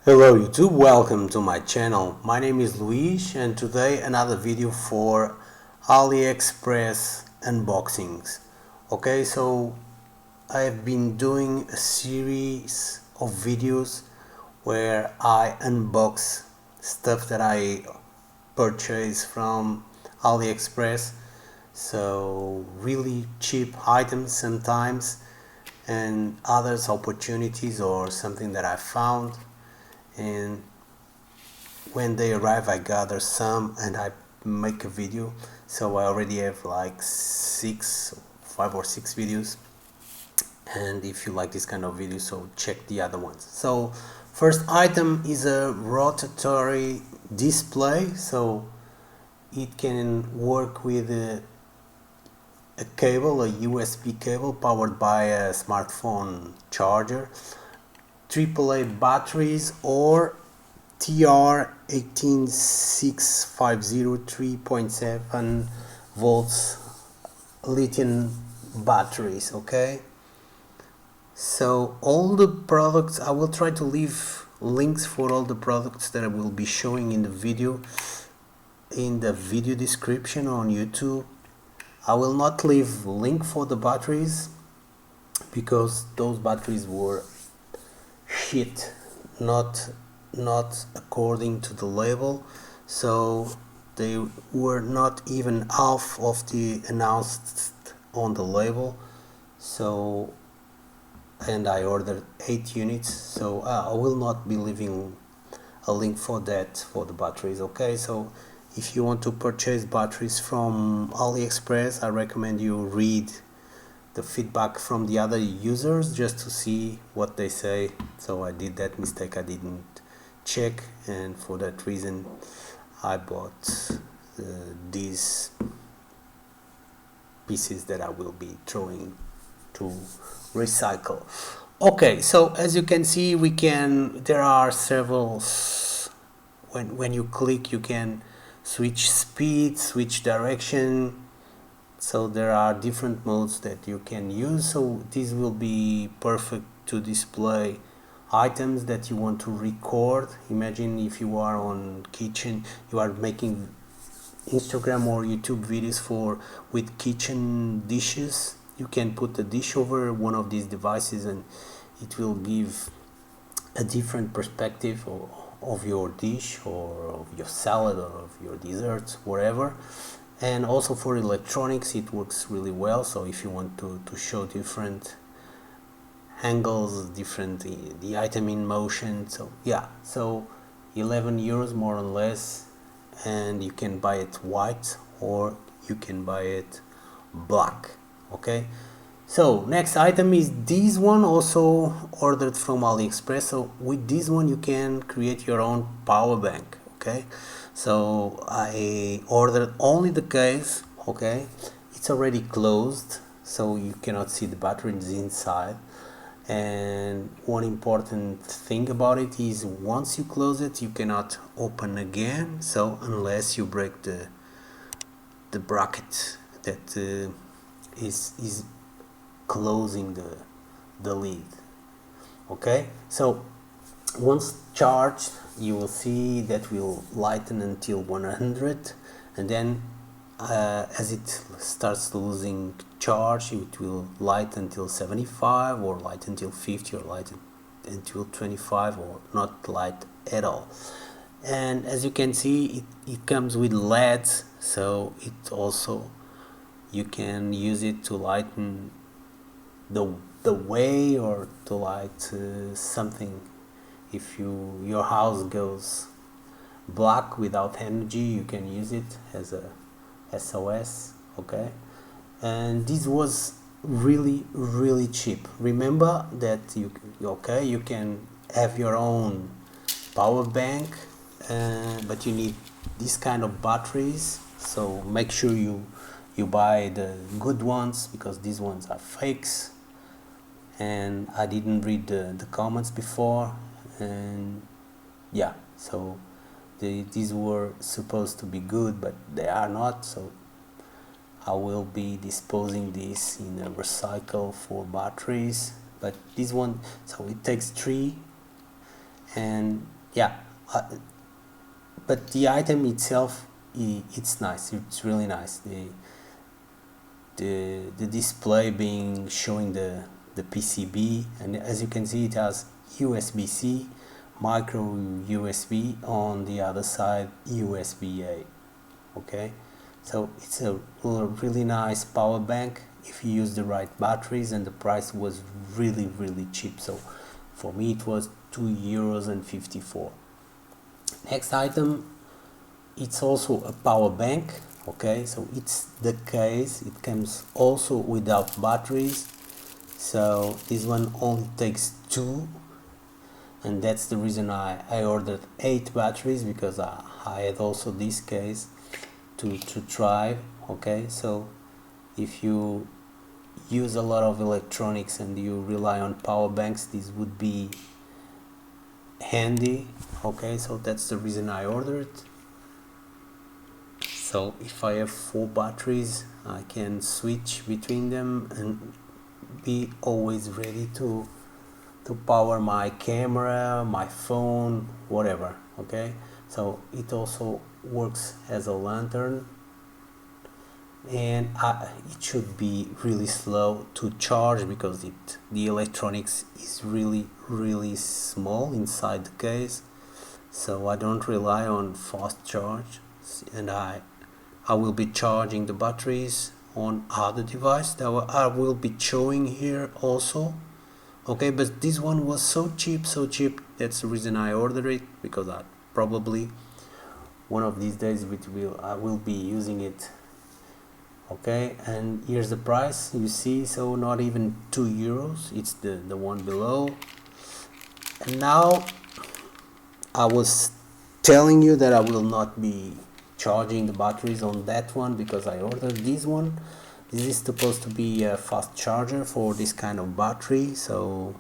Hello YouTube, welcome to my channel. My name is Luis and today another video for Aliexpress unboxings. Okay, so I've been doing a series of videos where I unbox stuff that I purchase from Aliexpress. So really cheap items sometimes and others opportunities or something that I found, and when they arrive I gather some and I make a video. So I already have like 5 or 6 videos, and if you like this kind of video, so check the other ones. So first item is a rotatory display, so it can work with a cable, a USB cable powered by a smartphone charger, AAA batteries, or TR18650 3.7 volts lithium batteries. Okay, so all the products, I will try to leave links for all the products that I will be showing in the video description on YouTube. I will not leave link for the batteries because those batteries were shit, not according to the label, so they were not even half of the announced on the label. So, and I ordered 8 units, so I will not be leaving a link for that for the batteries. Okay, so if you want to purchase batteries from AliExpress, I recommend you read the feedback from the other users just to see what they say. So I did that mistake, I didn't check, and for that reason I bought these pieces that I will be throwing to recycle. Okay, so as you can see, there are several, when you click you can switch speed, switch direction, so there are different modes that you can use. So this will be perfect to display items that you want to record. Imagine if you are on kitchen, you are making Instagram or YouTube videos with kitchen dishes. You can put a dish over one of these devices and it will give a different perspective of your dish or of your salad or of your desserts, whatever. And also for electronics it works really well. So if you want to show different angles, different the item in motion, so yeah, so 11 euros more or less, and you can buy it white or you can buy it black. Okay, so next item is this one, also ordered from AliExpress. So with this one you can create your own power bank. Okay, so I ordered only the case. Okay, it's already closed, so you cannot see the batteries inside. And one important thing about it is once you close it you cannot open again, so unless you break the bracket that is closing the lid. Okay, so once charged you will see that will lighten until 100, and then as it starts losing charge it will light until 75 or light until 50 or light until 25 or not light at all. And as you can see it comes with LEDs, so it also, you can use it to lighten the way or to light something. If your house goes black without energy, you can use it as a SOS. Okay, and this was really cheap. Remember that you can have your own power bank, but you need this kind of batteries, so make sure you buy the good ones because these ones are fakes, and I didn't read the comments before, and yeah, so these were supposed to be good but they are not, so I will be disposing this in a recycle for batteries. But this one, so it takes 3, And yeah, but the item itself, it's nice, it's really nice. The display being showing the PCB, and as you can see it has USB-C, micro USB, on the other side USB-A. Okay, so it's a really nice power bank if you use the right batteries, and the price was really cheap. So for me it was €2.54. Next item, it's also a power bank. Okay, so it's the case, it comes also without batteries, so this one only takes 2, and that's the reason I ordered 8 batteries, because I had also this case to try. Okay, so if you use a lot of electronics and you rely on power banks, this would be handy. Okay, so that's the reason I ordered. So if I have 4 batteries, I can switch between them and be always ready to power my camera, my phone, whatever. Okay, so it also works as a lantern, and it should be really slow to charge, because the electronics is really small inside the case, so I don't rely on fast charge, and I will be charging the batteries on other device that I will be showing here also. Okay, but this one was so cheap, that's the reason I ordered it, because I probably one of these days I will be using it. Okay, and here's the price, you see, so not even €2, it's the one below. And now I was telling you that I will not be charging the batteries on that one, because I ordered this one. This is supposed to be a fast charger for this kind of battery, so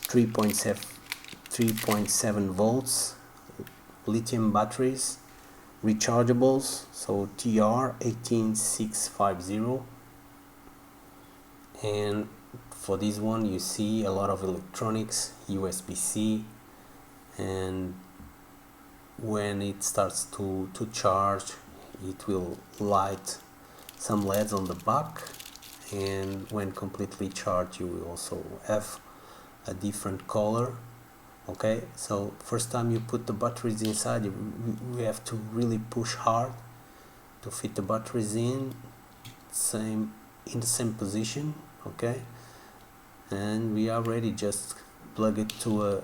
3.7 volts lithium batteries, rechargeables, so TR18650. And for this one you see a lot of electronics, USB-C, and when it starts to charge, it will light some LEDs on the back, and when completely charged you will also have a different color. Okay, so first time you put the batteries inside, we have to really push hard to fit the batteries in the same position. Okay, and we are ready, just plug it to a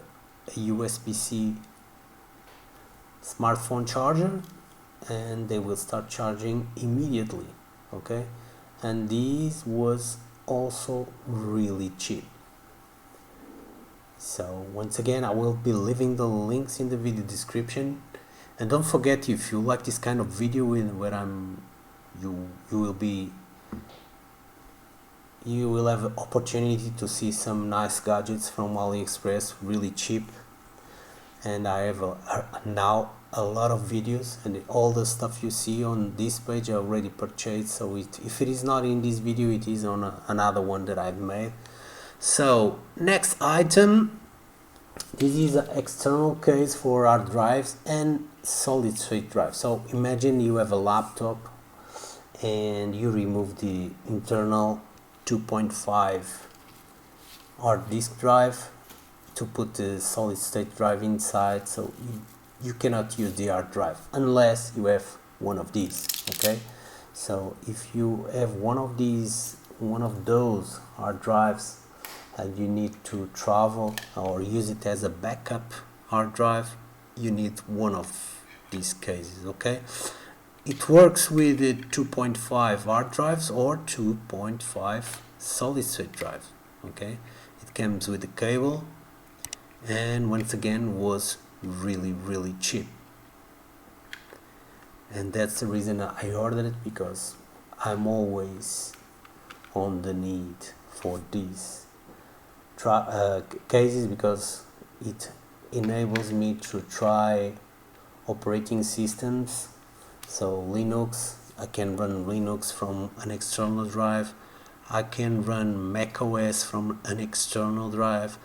USB-C smartphone charger, and they will start charging immediately. Okay, and this was also really cheap. So once again, I will be leaving the links in the video description, and don't forget, if you like this kind of video where you will have an opportunity to see some nice gadgets from AliExpress really cheap. And I have now a lot of videos, and all the stuff you see on this page I already purchased, so if it is not in this video, it is on another one that I've made. So next item, this is an external case for hard drives and solid state drive. So imagine you have a laptop and you remove the internal 2.5 hard disk drive to put the solid state drive inside, so you cannot use the hard drive unless you have one of these. Okay, so if you have one of those hard drives and you need to travel or use it as a backup hard drive, you need one of these cases. Okay, it works with the 2.5 hard drives or 2.5 solid state drives. Okay, it comes with a cable, and once again was really cheap, and that's the reason I ordered it, because I'm always on the need for these cases, because it enables me to try operating systems. So Linux, I can run Linux from an external drive, I can run macOS from an external drive,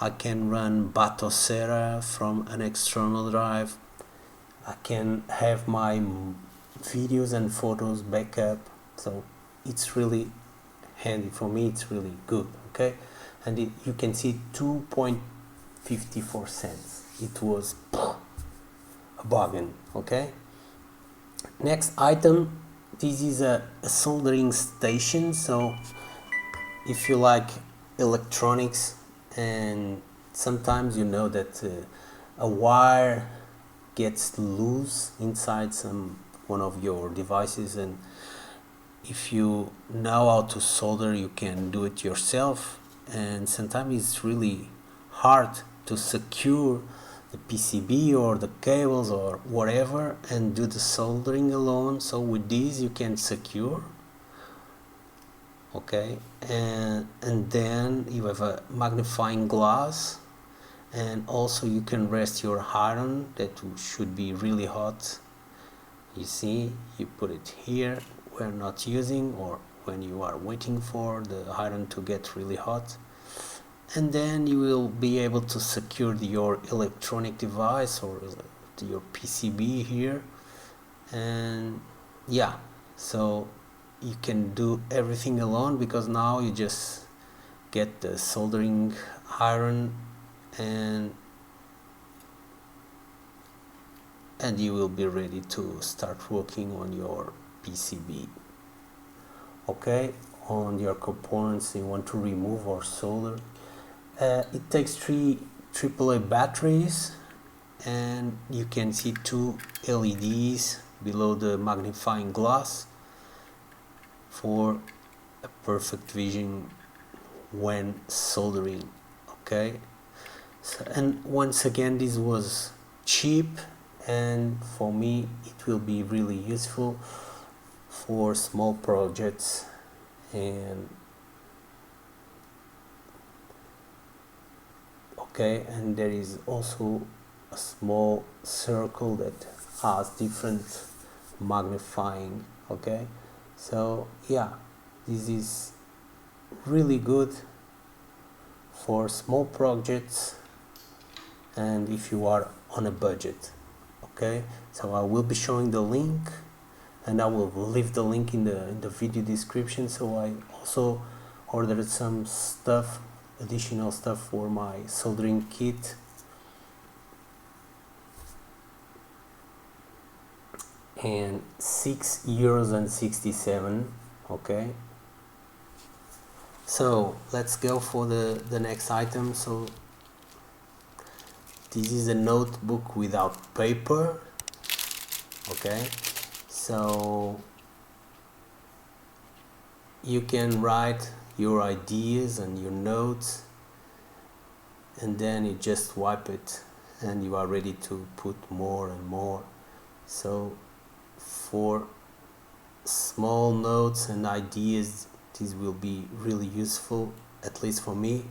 I can run Batocera from an external drive. I can have my videos and photos backup, so it's really handy for me. It's really good. Okay, and you can see 2.54 cents. It was a bargain. Okay, next item, this is a soldering station. So if you like electronics and sometimes you know that a wire gets loose inside one of your devices, and if you know how to solder you can do it yourself, and sometimes it's really hard to secure the PCB or the cables or whatever and do the soldering alone. So with this you can secure. Okay, and then you have a magnifying glass, and also you can rest your iron that should be really hot. You see, you put it here when not using or when you are waiting for the iron to get really hot, and then you will be able to secure your electronic device or your PCB here. And yeah, so you can do everything alone because now you just get the soldering iron and you will be ready to start working on your PCB. Okay, on your components you want to remove or solder. It takes 3 AAA batteries, and you can see 2 LEDs below the magnifying glass for a perfect vision when soldering. Okay, so, and once again, this was cheap, and for me it will be really useful for small projects. And okay, and there is also a small circle that has different magnifying. Okay, so yeah, this is really good for small projects and if you are on a budget. Okay, so I will be showing the link, and I will leave the link in the video description. So I also ordered some stuff, additional stuff for my soldering kit, and €6.67. Okay, so let's go for the next item. So this is a notebook without paper. Okay, so you can write your ideas and your notes, and then you just wipe it and you are ready to put more and more. So for small notes and ideas, this will be really useful, at least for me,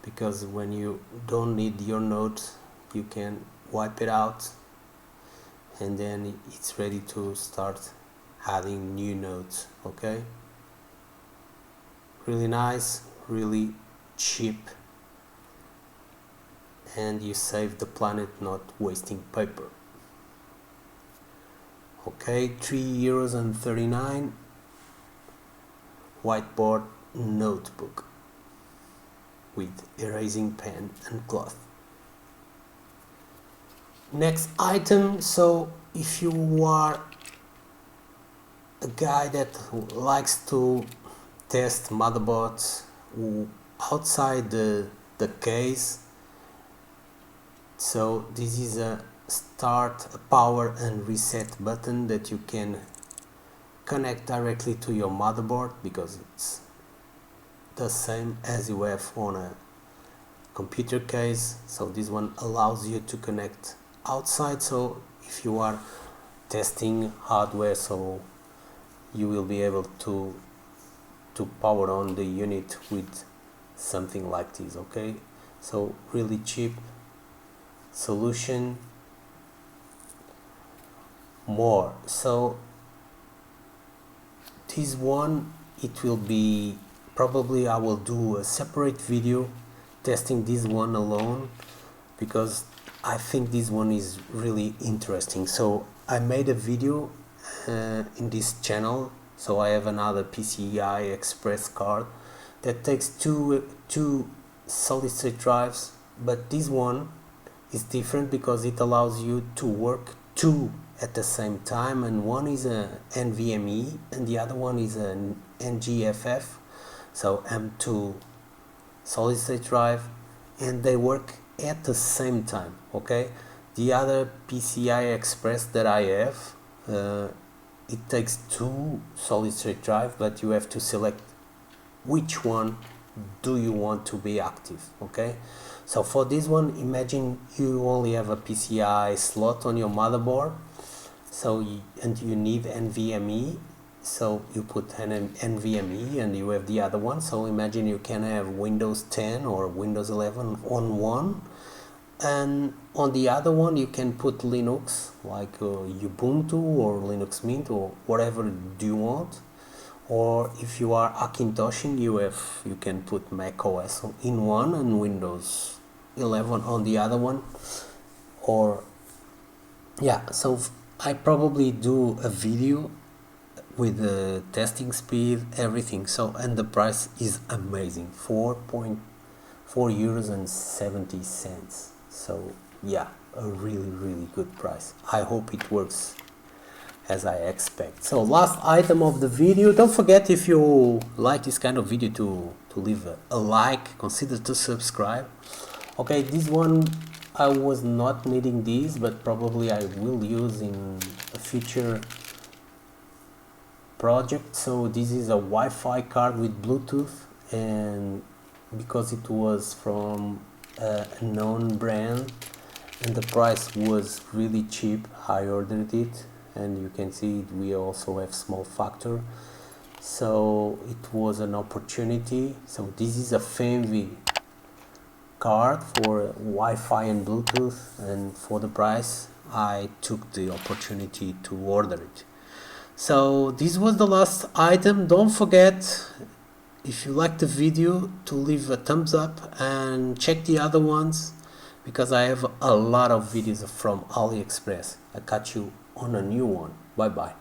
because when you don't need your note you can wipe it out and then it's ready to start adding new notes. Okay, really nice, really cheap, and you save the planet not wasting paper. Okay, €3.39 whiteboard notebook with erasing pen and cloth. Next item, so if you are a guy that likes to test motherboards outside the case, so this is a start, a power and reset button that you can connect directly to your motherboard, because it's the same as you have on a computer case. So this one allows you to connect outside, so if you are testing hardware, so you will be able to power on the unit with something like this. Okay, so really cheap solution. So this one, it will be probably I will do a separate video testing this one alone, because I think this one is really interesting. So I made a video in this channel. So I have another PCI Express card that takes two solid state drives, but this one is different because it allows you to work two at the same time, and one is a NVMe and the other one is an NGFF, so M2 solid state drive, and they work at the same time. Okay, the other PCI Express that I have, it takes two solid state drive, but you have to select which one do you want to be active. Okay, so for this one, imagine you only have a PCI slot on your motherboard, so and you need NVMe, so you put an NVMe and you have the other one. So imagine you can have Windows 10 or Windows 11 on one, and on the other one you can put Linux like Ubuntu or Linux Mint or whatever do you want. Or if you are Hackintoshing, you can put Mac OS in one and Windows 11 on the other one. Or yeah, so I probably do a video with the testing speed, everything. So, and the price is amazing, 4.4 euros and 70 cents. So yeah, a really good price. I hope it works as I expect. So last item of the video, don't forget, if you like this kind of video, to leave a like, consider to subscribe. Okay, this one I was not needing this, but probably I will use in a future project. So this is a Wi-Fi card with Bluetooth, and because it was from a known brand and the price was really cheap, I ordered it. And you can see we also have small factor, so it was an opportunity. So this is a FEMV card for Wi-Fi and Bluetooth, and for the price I took the opportunity to order it. So this was the last item. Don't forget, if you like the video, to leave a thumbs up and check the other ones, because I have a lot of videos from AliExpress. I catch you on a new one. Bye bye.